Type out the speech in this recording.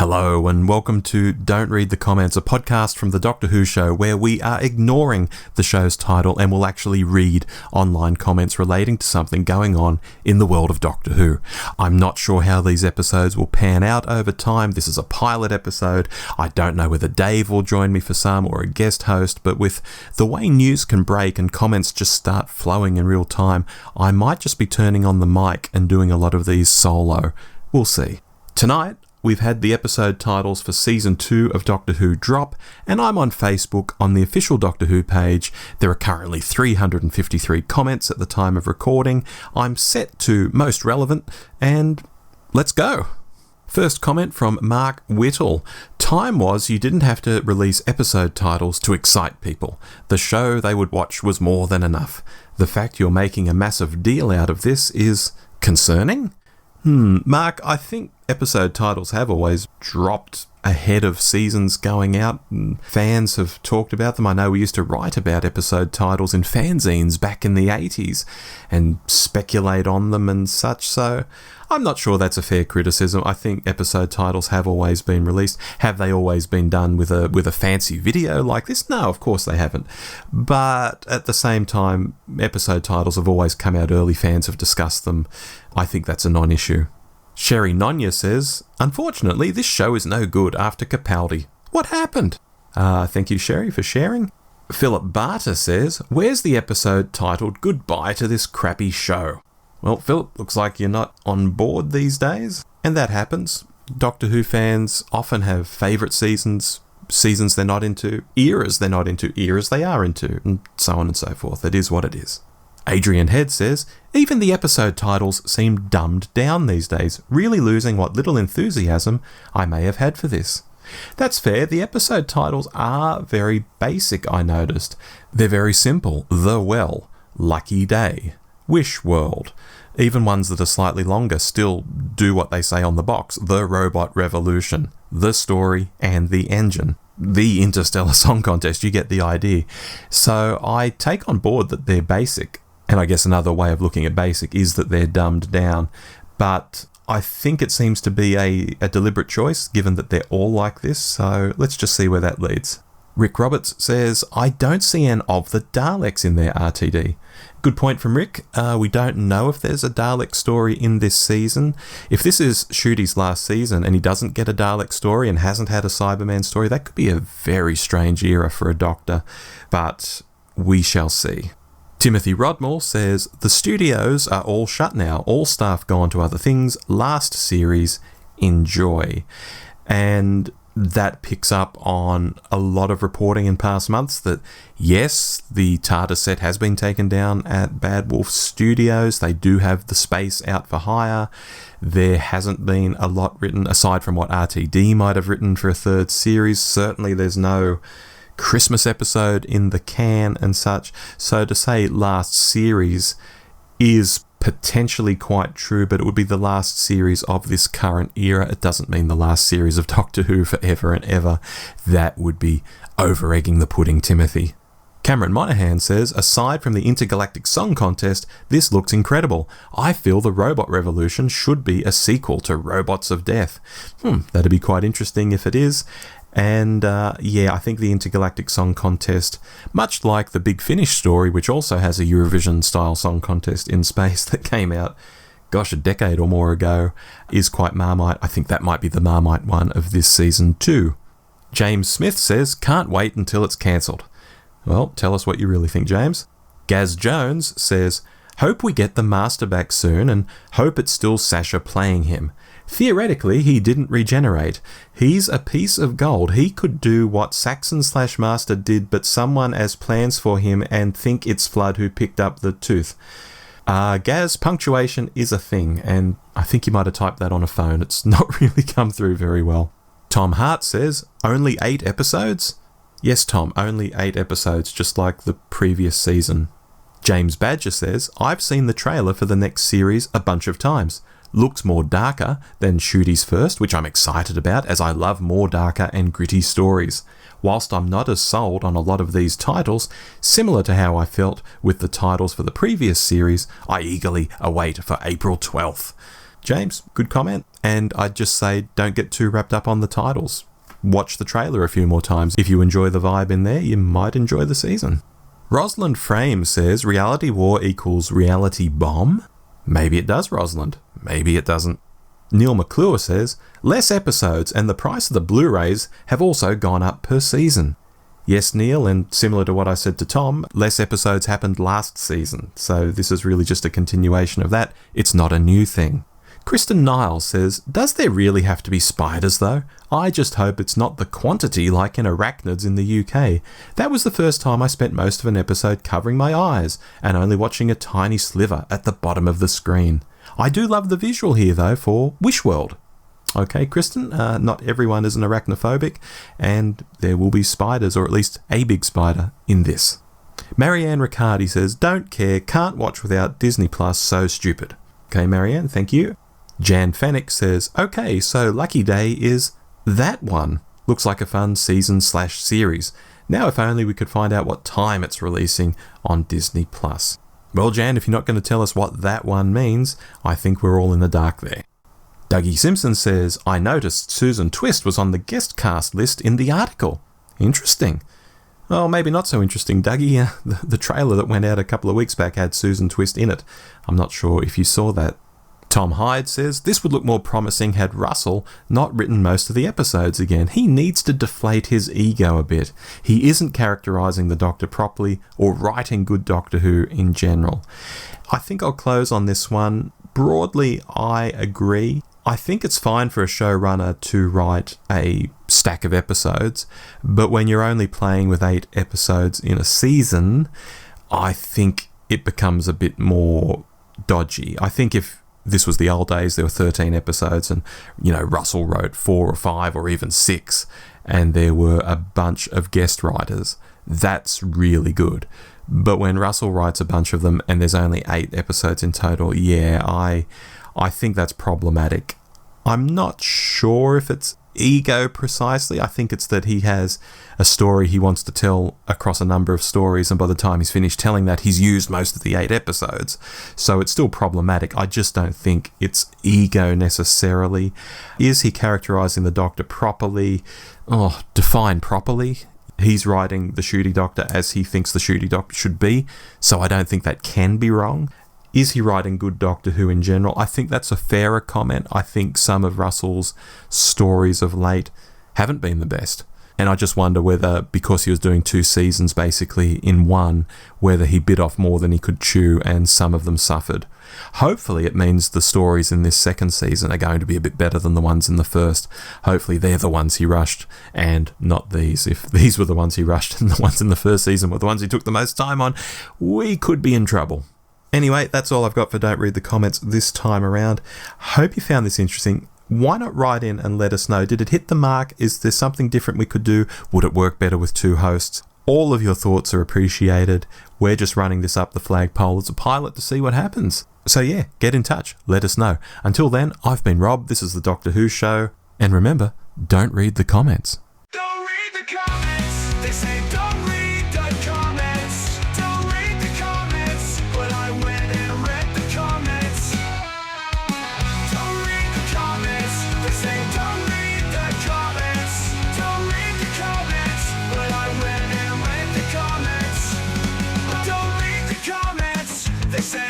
Hello and welcome to Don't Read the Comments, a podcast from the Doctor Who show where we are ignoring the show's title and will actually read online comments relating to something going on in the world of Doctor Who. I'm not sure how these episodes will pan out over time. This is a pilot episode. I don't know whether Dave will join me for some or a guest host, but with the way news can break and comments just start flowing in real time, I might just be turning on the mic and doing a lot of these solo. We'll see. Tonight, we've had the episode titles for Season 2 of Doctor Who drop, and I'm on Facebook on the official Doctor Who page. There are currently 353 comments at the time of recording. I'm set to most relevant, and let's go. First comment from Mark Whittle. Time was you didn't have to release episode titles to excite people. The show they would watch was more than enough. The fact you're making a massive deal out of this is concerning? Mark, I think episode titles have always dropped ahead of seasons going out. Fans have talked about them. I know we used to write about episode titles in fanzines back in the 80s and speculate on them and such, so I'm not sure that's a fair criticism. I think episode titles have always been released. Have they always been done with a fancy video like this? No, of course they haven't. But at the same time, episode titles have always come out early. Fans have discussed them. I think that's a non-issue. Sherry Nonya says, unfortunately, this show is no good after Capaldi. What happened? Thank you, Sherry, for sharing. Philip Barter says, where's the episode titled Goodbye to This Crappy Show? Well, Philip, looks like you're not on board these days, and that happens. Doctor Who fans often have favourite seasons they're not into, eras they're not into, eras they are into, and so on and so forth. It is what it is. Adrian Head says, even the episode titles seem dumbed down these days, really losing what little enthusiasm I may have had for this. That's fair, the episode titles are very basic, I noticed. They're very simple. The Well, Lucky Day, Wish World. Even ones that are slightly longer still do what they say on the box. The Robot Revolution, The Story and The Engine. The Interstellar Song Contest, you get the idea. So I take on board that they're basic. And I guess another way of looking at basic is that they're dumbed down. But I think it seems to be a deliberate choice, given that they're all like this. So let's just see where that leads. Rick Roberts says, I don't see an of the Daleks in their RTD. Good point from Rick. We don't know if there's a Dalek story in this season. If this is Ncuti's last season and he doesn't get a Dalek story and hasn't had a Cyberman story, that could be a very strange era for a Doctor. But we shall see. Timothy Rodmore says, the studios are all shut now, all staff gone to other things, last series, enjoy. And that picks up on a lot of reporting in past months that, yes, the TARDIS set has been taken down at Bad Wolf Studios. They do have the space out for hire. There hasn't been a lot written, aside from what RTD might have written for a third series. Certainly there's no Christmas episode in the can and such. So to say last series is potentially quite true, but it would be the last series of this current era. It doesn't mean the last series of Doctor Who forever and ever. That would be over-egging the pudding, Timothy. Cameron Monaghan says, aside from the Intergalactic Song Contest, this looks incredible. I feel the Robot Revolution should be a sequel to Robots of Death. That'd be quite interesting if it is. And I think the Intergalactic Song Contest, much like the Big Finish story, which also has a Eurovision-style song contest in space that came out, a decade or more ago, is quite Marmite. I think that might be the Marmite one of this season too. James Smith says, can't wait until it's cancelled. Well, tell us what you really think, James. Gaz Jones says, hope we get the Master back soon and hope it's still Sasha playing him. Theoretically, he didn't regenerate. He's a piece of gold. He could do what Saxon/Master did, but someone has plans for him and think it's Flood who picked up the tooth. Gaz, punctuation is a thing, and I think you might have typed that on a phone. It's not really come through very well. Tom Hart says, only 8 episodes? Yes, Tom, only 8 episodes, just like the previous season. James Badger says, I've seen the trailer for the next series a bunch of times. Looks more darker than Ncuti's first, which I'm excited about as I love more darker and gritty stories. Whilst I'm not as sold on a lot of these titles, similar to how I felt with the titles for the previous series, I eagerly await for April 12th. James, good comment. And I'd just say don't get too wrapped up on the titles. Watch the trailer a few more times. If you enjoy the vibe in there, you might enjoy the season. Rosalind Frame says reality war equals reality bomb. Maybe it does, Rosalind. Maybe it doesn't. Neil McClure says less episodes and the price of the Blu-rays have also gone up per season. Yes, Neil, and similar to what I said to Tom, less episodes happened last season, so this is really just a continuation of that. It's not a new thing. Kristen Niles says, does there really have to be spiders though? I just hope it's not the quantity like in Arachnids in the UK. That was the first time I spent most of an episode covering my eyes and only watching a tiny sliver at the bottom of the screen. I do love the visual here though for Wishworld. Okay, Kristen, not everyone is an arachnophobic, and there will be spiders, or at least a big spider, in this. Marianne Riccardi says, don't care, can't watch without Disney Plus, so stupid. Okay, Marianne, thank you. Jan Fennick says, okay, so Lucky Day is that one. Looks like a fun season/series. Now if only we could find out what time it's releasing on Disney Plus. Well, Jan, if you're not going to tell us what that one means, I think we're all in the dark there. Dougie Simpson says, I noticed Susan Twist was on the guest cast list in the article. Interesting. Well, maybe not so interesting, Dougie. The trailer that went out a couple of weeks back had Susan Twist in it. I'm not sure if you saw that. Tom Hyde says, this would look more promising had Russell not written most of the episodes again. He needs to deflate his ego a bit. He isn't characterising the Doctor properly or writing good Doctor Who in general. I think I'll close on this one. Broadly, I agree. I think it's fine for a showrunner to write a stack of episodes, but when you're only playing with 8 episodes in a season, I think it becomes a bit more dodgy. I think if this was the old days, there were 13 episodes and, Russell wrote 4 or 5 or even 6, and there were a bunch of guest writers, that's really good. But when Russell writes a bunch of them and there's only 8 episodes in total, I think that's problematic. I'm not sure if it's ego precisely. I think it's that he has a story he wants to tell across a number of stories, and by the time he's finished telling that, he's used most of the 8 episodes. So it's still problematic. I just don't think it's ego necessarily. Is he characterising the Doctor properly? Define properly. He's writing the Ncuti Doctor as he thinks the Ncuti Doctor should be, so I don't think that can be wrong. Is he writing good Doctor Who in general? I think that's a fairer comment. I think some of Russell's stories of late haven't been the best. And I just wonder whether, because he was doing 2 seasons basically in one, whether he bit off more than he could chew and some of them suffered. Hopefully it means the stories in this second season are going to be a bit better than the ones in the first. Hopefully they're the ones he rushed and not these. If these were the ones he rushed and the ones in the first season were the ones he took the most time on, we could be in trouble. Anyway, that's all I've got for Don't Read the Comments this time around. Hope you found this interesting. Why not write in and let us know? Did it hit the mark? Is there something different we could do? Would it work better with 2 hosts? All of your thoughts are appreciated. We're just running this up the flagpole as a pilot to see what happens. So yeah, get in touch. Let us know. Until then, I've been Rob. This is the Doctor Who Show. And remember, don't read the comments. Don't read the comments. They say don't read the comments. Don't read the comments. But I went and read the comments. Don't read the comments. They say don't read the comments. Don't read the comments. But I went and read the comments. Don't read the comments. They say